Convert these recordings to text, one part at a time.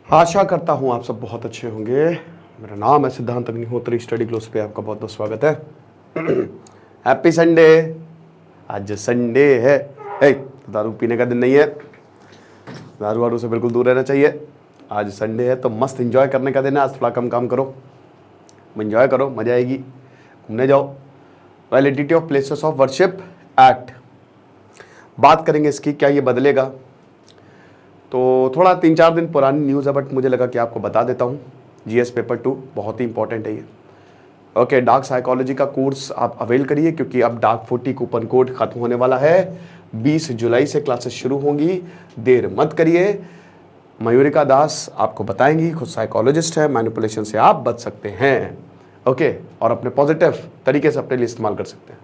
आशा करता हूँ आप सब बहुत अच्छे होंगे। मेरा नाम है सिद्धांत अग्निहोत्री, स्टडी ग्लोस पे आपका बहुत बहुत स्वागत है। Happy Sunday. आज संडे है। दारू पीने का दिन नहीं है, दारू वारू से बिल्कुल दूर रहना चाहिए। आज संडे है तो मस्त एंजॉय करने का दिन है। आज थोड़ा कम काम करो, एंजॉय करो, मजा आएगी, घूमने जाओ। Validity of places of worship act बात करेंगे इसकी, क्या ये बदलेगा। तो थोड़ा 3-4 दिन पुरानी न्यूज़ है, बट मुझे लगा कि आपको बता देता हूँ। जीएस पेपर 2 बहुत ही इंपॉर्टेंट है ये। ओके, डार्क साइकोलॉजी का कोर्स आप अवेल करिए, क्योंकि अब डार्क 40 कूपन कोड खत्म होने वाला है। 20 जुलाई से क्लासेस शुरू होंगी, देर मत करिए। मयूरिका दास आपको बताएंगी, खुद साइकोलॉजिस्ट है, मैनिपुलेशन से आप बच सकते हैं। ओके, और अपने पॉजिटिव तरीके से अपने लिए इस्तेमाल कर सकते हैं।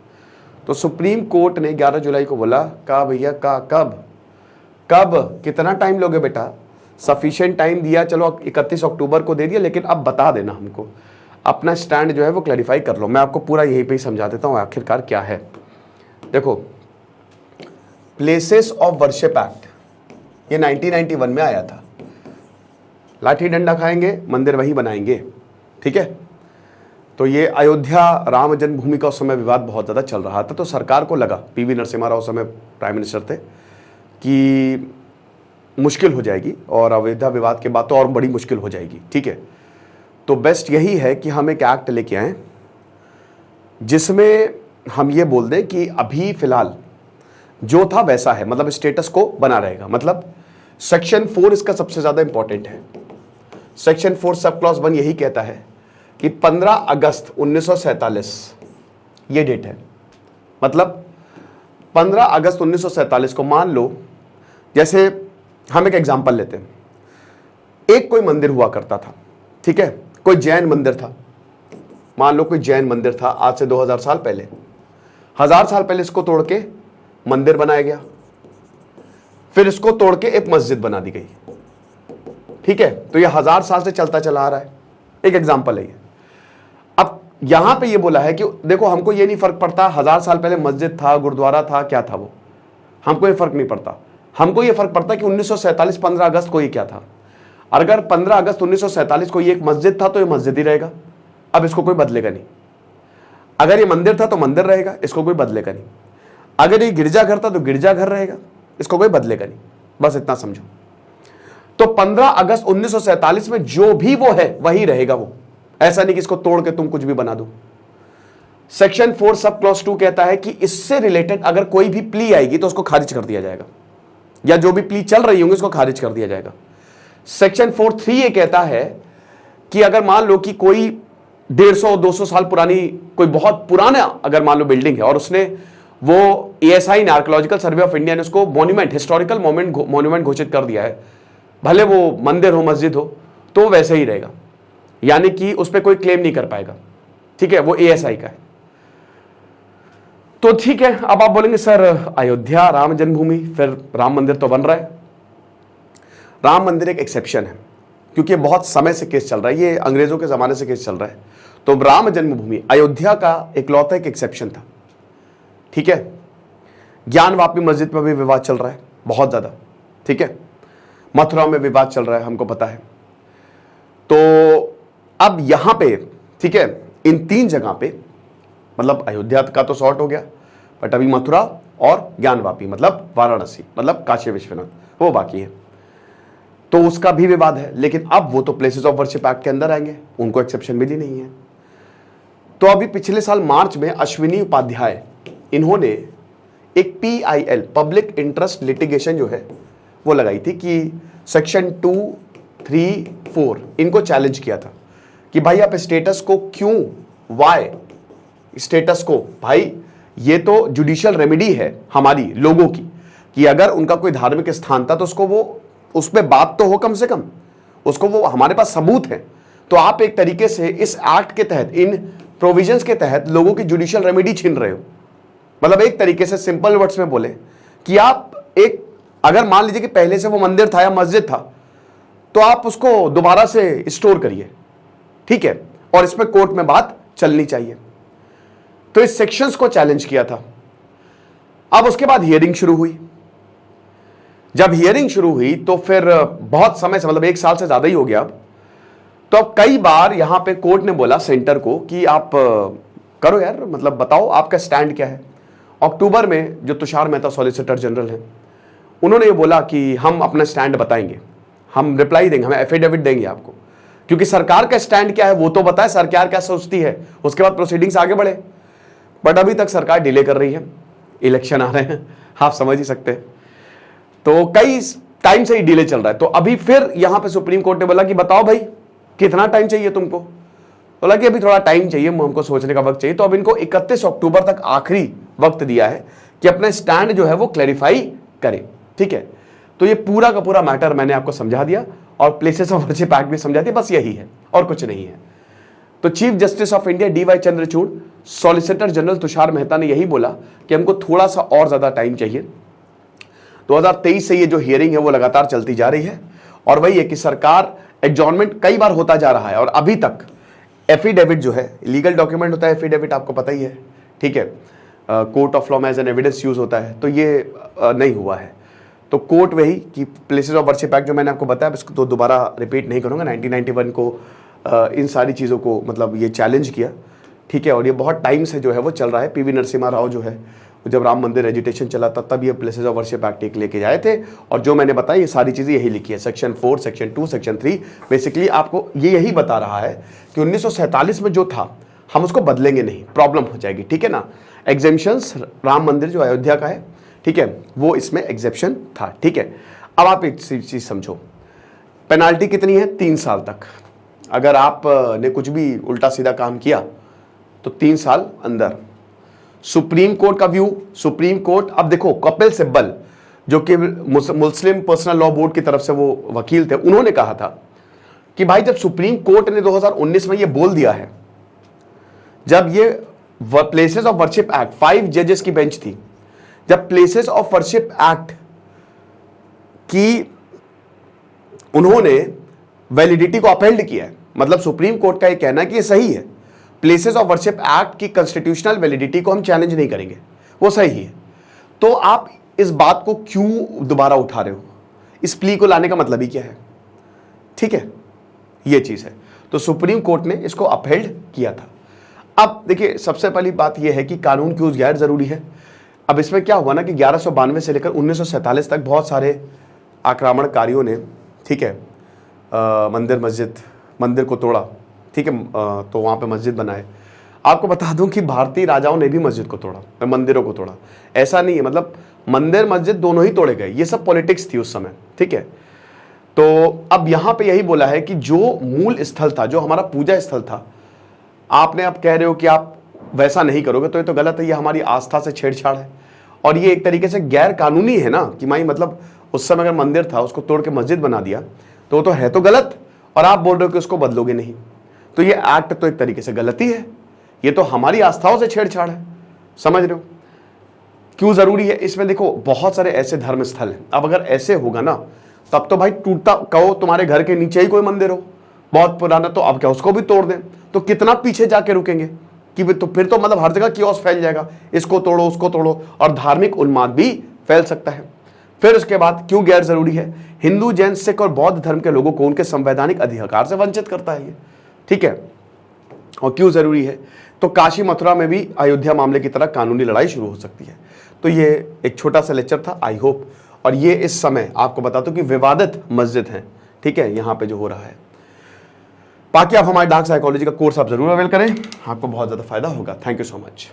तो सुप्रीम कोर्ट ने 11 जुलाई को बोला, कहा भैया का कब कितना टाइम लोगे बेटा। सफिशिएंट टाइम दिया, चलो 31 अक्टूबर को दे दिया, लेकिन अब बता देना हमको, अपना स्टैंड जो है वो क्लैरिफाई कर लो। मैं आपको पूरा यहीं पे ही समझा देता हूँ आखिरकार क्या है। देखो, प्लेसेस ऑफ वर्शिप एक्ट ये 1991 में आया था। लाठी डंडा खाएंगे, मंदिर वहीं बनाएंगे, ठीक है। तो ये अयोध्या राम जन्मभूमि का उस समय विवाद बहुत ज़्यादा चल रहा था। तो सरकार को लगा, पीवी नरसिम्हा राव उस समय प्राइम मिनिस्टर थे, कि मुश्किल हो जाएगी और अयोध्या विवाद के बाद तो और बड़ी मुश्किल हो जाएगी, ठीक है। तो बेस्ट यही है कि हम एक एक्ट लेके आए जिसमें हम ये बोल दें कि अभी फिलहाल जो था वैसा है, मतलब स्टेटस को बना रहेगा। मतलब सेक्शन 4 इसका सबसे ज़्यादा इंपॉर्टेंट है। सेक्शन 4 सब क्लॉज 1 यही कहता है कि 15 अगस्त 1947 ये डेट है। मतलब 15 अगस्त 1947 को मान लो, जैसे हम एक एग्जाम्पल लेते हैं, एक कोई मंदिर हुआ करता था, ठीक है, कोई जैन मंदिर था। मान लो कोई जैन मंदिर था, आज से 2000 साल पहले, 1000 साल पहले इसको तोड़ के मंदिर बनाया गया, फिर इसको तोड़ के एक मस्जिद बना दी गई, ठीक है। तो ये 1000 साल से चलता चला आ रहा है, एक एग्जाम्पल है ये। अब यहां पे ये बोला है कि देखो, हमको ये नहीं फर्क पड़ता 1000 साल पहले मस्जिद था, गुरुद्वारा था, क्या था वो, हमको ये फर्क नहीं पड़ता। हमको ये फर्क पड़ता कि 1947 15 अगस्त को ये क्या था। अगर 15 अगस्त 1947 को ये एक मस्जिद था तो ये मस्जिद ही रहेगा, अब इसको कोई बदलेगा नहीं। अगर ये मंदिर था तो मंदिर रहेगा, इसको कोई बदलेगा नहीं। अगर ये गिरजाघर था तो गिरजाघर रहेगा, इसको कोई बदलेगा नहीं। बस इतना समझो। तो 15 अगस्त 1947 में जो भी वो है वही रहेगा वो, ऐसा नहीं कि इसको तोड़ के तुम कुछ भी बना दो। सेक्शन 4 सब क्लॉज 2 कहता है कि इससे रिलेटेड अगर कोई भी प्ली आएगी तो उसको खारिज कर दिया जाएगा, या जो भी प्ली चल रही होंगी उसको खारिज कर दिया जाएगा। सेक्शन 4(3) ये कहता है कि अगर मान लो कि कोई 150-200 साल पुरानी कोई बहुत पुराना अगर मान लो बिल्डिंग है और उसने वो ASI ने, आर्कियोलॉजिकल सर्वे ऑफ इंडिया ने उसको मॉन्यूमेंट, हिस्टोरिकल मॉन्यूमेंट घोषित कर दिया है, भले वो मंदिर हो मस्जिद हो, तो वैसे ही रहेगा, यानी कि उस पर कोई क्लेम नहीं कर पाएगा, ठीक है, वो ASI का है। तो ठीक है, अब आप बोलेंगे सर अयोध्या राम जन्मभूमि, फिर राम मंदिर तो बन रहा है। राम मंदिर एक एक्सेप्शन है, क्योंकि बहुत समय से केस चल रहा है, ये अंग्रेजों के जमाने से केस चल रहा है। तो राम जन्मभूमि अयोध्या का इकलौता एक एक्सेप्शन था, ठीक है। ज्ञानवापी मस्जिद पर भी विवाद चल रहा है बहुत ज्यादा, ठीक है। मथुरा में विवाद चल रहा है, हमको पता है। तो अब यहां पे, ठीक है, इन 3 जगह पे, मतलब अयोध्या का तो सॉर्ट हो गया, बट अभी मथुरा और ज्ञानवापी मतलब वाराणसी, मतलब काशी विश्वनाथ, वो बाकी है। तो उसका भी विवाद है, लेकिन अब वो तो प्लेसेस ऑफ वर्शिप एक्ट के अंदर आएंगे, उनको एक्सेप्शन मिली नहीं है। तो अभी पिछले साल मार्च में अश्विनी उपाध्याय, इन्होंने एक PIL, पब्लिक इंटरेस्ट लिटिगेशन जो है वो लगाई थी कि सेक्शन 2, 3, 4 इनको चैलेंज किया था कि भाई आप स्टेटस को क्यों, वाई स्टेटस को, भाई ये तो जुडिशियल रेमेडी है हमारी लोगों की, कि अगर उनका कोई धार्मिक स्थान था तो उसको वो, उस पर बात तो हो कम से कम, उसको वो, हमारे पास सबूत है। तो आप एक तरीके से इस एक्ट के तहत, इन प्रोविजंस के तहत लोगों की जुडिशियल रेमेडी छीन रहे हो। मतलब एक तरीके से सिंपल वर्ड्स में बोले कि आप एक, अगर मान लीजिए कि पहले से वो मंदिर था या मस्जिद था, तो आप उसको दोबारा से स्टोर करिए, ठीक है, और इस पर कोर्ट में बात चलनी चाहिए। तो इस सेक्शंस को चैलेंज किया था। अब उसके बाद हियरिंग शुरू हुई। जब हियरिंग शुरू हुई तो फिर बहुत समय से, मतलब 1 साल से ज्यादा ही हो गया अब, तो अब कई बार यहां पे कोर्ट ने बोला सेंटर को कि आप करो यार, मतलब बताओ आपका स्टैंड क्या है। अक्टूबर में जो तुषार मेहता सॉलिसिटर जनरल हैं, उन्होंने ये बोला कि हम अपना स्टैंड बताएंगे, हम रिप्लाई देंगे, हम एफिडेविट देंगे आपको, क्योंकि सरकार का स्टैंड क्या है वो तो बताए, सरकार क्या सोचती है, उसके बाद प्रोसीडिंग्स आगे बढ़े। बट अभी तक सरकार डिले कर रही है, इलेक्शन आ रहे हैं, आप समझ ही सकते हैं, तो कई टाइम से ही डिले चल रहा है। तो अभी फिर यहां पे सुप्रीम कोर्ट ने बोला कि बताओ भाई कितना टाइम चाहिए तुमको, बोला कि अभी थोड़ा टाइम चाहिए, हमको सोचने का वक्त चाहिए। तो अब इनको 31 अक्टूबर तक आखिरी वक्त दिया है कि अपना स्टैंड जो है वो क्लैरिफाई करें, ठीक है। तो ये पूरा का पूरा मैटर मैंने आपको समझा दिया और प्लेसेस ऑफ वर्शिप एक्ट भी समझा दिया, बस यही है और कुछ नहीं है। तो chief justice of India DY Chandrachud, solicitor general Tushar Mehta ने यही बोला कि हमको थोड़ा सा और ज्यादा टाइम चाहिए। 2023 से ये जो हियरिंग है वो लगातार चलती जा रही है और वही है कि सरकार एडजॉर्नमेंट कई बार होता जा रहा है और अभी तक एफिडेविट जो है, लीगल डॉक्यूमेंट होता है एफिडेविट, आपको पता ही है, ठीक है, कोर्ट ऑफ लॉ में एज एन एविडेंस यूज होता है, तो ये नहीं हुआ है। तो कोर्ट वही कि प्लेसेस ऑफ वर्शिप एक्ट जो मैंने आपको बताया, इसको तो दोबारा रिपीट नहीं करूंगा, 1991 को इन सारी चीज़ों को मतलब ये चैलेंज किया, ठीक है, और ये बहुत टाइम से जो है वो चल रहा है। PV नरसिम्हा राव जो है, जब राम मंदिर एजिटेशन चला था तब ये प्लेसेस ऑफ वर्शिप एक्ट एक लेके आए थे, और जो मैंने बताया ये सारी चीज़ें यही लिखी है, सेक्शन 4, सेक्शन 2, सेक्शन 3, बेसिकली आपको ये यही बता रहा है कि 1947 में जो था हम उसको बदलेंगे नहीं, प्रॉब्लम हो जाएगी, ठीक है ना। एग्जेम्पशंस, राम मंदिर जो अयोध्या का है, ठीक है, वो इसमें एग्जेप्शन था, ठीक है। अब आप एक चीज़ समझो, पेनाल्टी कितनी है, 3 साल तक। अगर आप ने कुछ भी उल्टा सीधा काम किया तो 3 साल अंदर। सुप्रीम कोर्ट का व्यू, सुप्रीम कोर्ट, अब देखो कपिल सिब्बल जो कि मुस्लिम पर्सनल लॉ बोर्ड की तरफ से वो वकील थे, उन्होंने कहा था कि भाई जब सुप्रीम कोर्ट ने 2019 में ये बोल दिया है, जब ये प्लेसेस ऑफ वर्शिप एक्ट 5 जजेस की बेंच थी, जब प्लेसेस ऑफ वर्शिप एक्ट की उन्होंने वैलिडिटी को अपहेल्ड किया है, मतलब सुप्रीम कोर्ट का ये कहना है कि ये सही है, प्लेसेस ऑफ वर्शिप एक्ट की कॉन्स्टिट्यूशनल वैलिडिटी को हम चैलेंज नहीं करेंगे, वो सही है, तो आप इस बात को क्यों दोबारा उठा रहे हो? इस प्ली को लाने का मतलब ही क्या है? ठीक है, ये चीज है। तो सुप्रीम कोर्ट ने इसको अपहेल्ड किया था। अब देखिए, सबसे पहली बात यह है कि कानून क्यों गैर जरूरी है। अब इसमें क्या हुआ ना कि 1192 से लेकर 1947 तक बहुत सारे आक्रमणकारियों ने, ठीक है, मंदिर को तोड़ा, ठीक है, तो वहाँ पे मस्जिद बनाए। आपको बता दूं कि भारतीय राजाओं ने भी मस्जिद को तोड़ा, मंदिरों को तोड़ा, ऐसा नहीं है, मतलब मंदिर मस्जिद दोनों ही तोड़े गए, ये सब पॉलिटिक्स थी उस समय, ठीक है। तो अब यहाँ पे यही बोला है कि जो मूल स्थल था, जो हमारा पूजा स्थल था, आपने अब कह रहे हो कि आप वैसा नहीं करोगे, तो ये तो गलत है, ये हमारी आस्था से छेड़छाड़ है और ये एक तरीके से गैर कानूनी है ना, कि भाई मतलब उस समय अगर मंदिर था उसको तोड़ के मस्जिद बना दिया तो है तो गलत, और आप बोल रहे हो कि उसको बदलोगे नहीं, तो ये एक्ट तो एक तरीके से गलत ही है, ये तो हमारी आस्थाओं से छेड़छाड़ है, समझ रहे हो। क्यों जरूरी है इसमें, देखो बहुत सारे ऐसे धर्म स्थल हैं, अब अगर ऐसे होगा ना तब तो भाई टूटता, कहो तुम्हारे घर के नीचे ही कोई मंदिर हो बहुत पुराना, तो अब क्या उसको भी तोड़ दें, तो कितना पीछे जाके रुकेंगे कि तो फिर तो मतलब हर जगह कियोस्क फैल जाएगा, इसको तोड़ो उसको तोड़ो, और धार्मिक उन्माद भी फैल सकता है। फिर उसके बाद क्यों गैर जरूरी है, हिंदू, जैन, सिख और बौद्ध धर्म के लोगों को उनके संवैधानिक अधिकार से वंचित करता है ये, ठीक है। और क्यों जरूरी है, तो काशी मथुरा में भी अयोध्या मामले की तरह कानूनी लड़ाई शुरू हो सकती है। तो ये एक छोटा सा लेक्चर था, आई होप, और ये इस समय आपको बता दो कि विवादित मस्जिद है, ठीक है, यहां पे जो हो रहा है। बाकी आप हमारे डार्क साइकोलॉजी का कोर्स आप जरूर अवेल करें, आपको बहुत ज्यादा फायदा होगा। Thank you so much.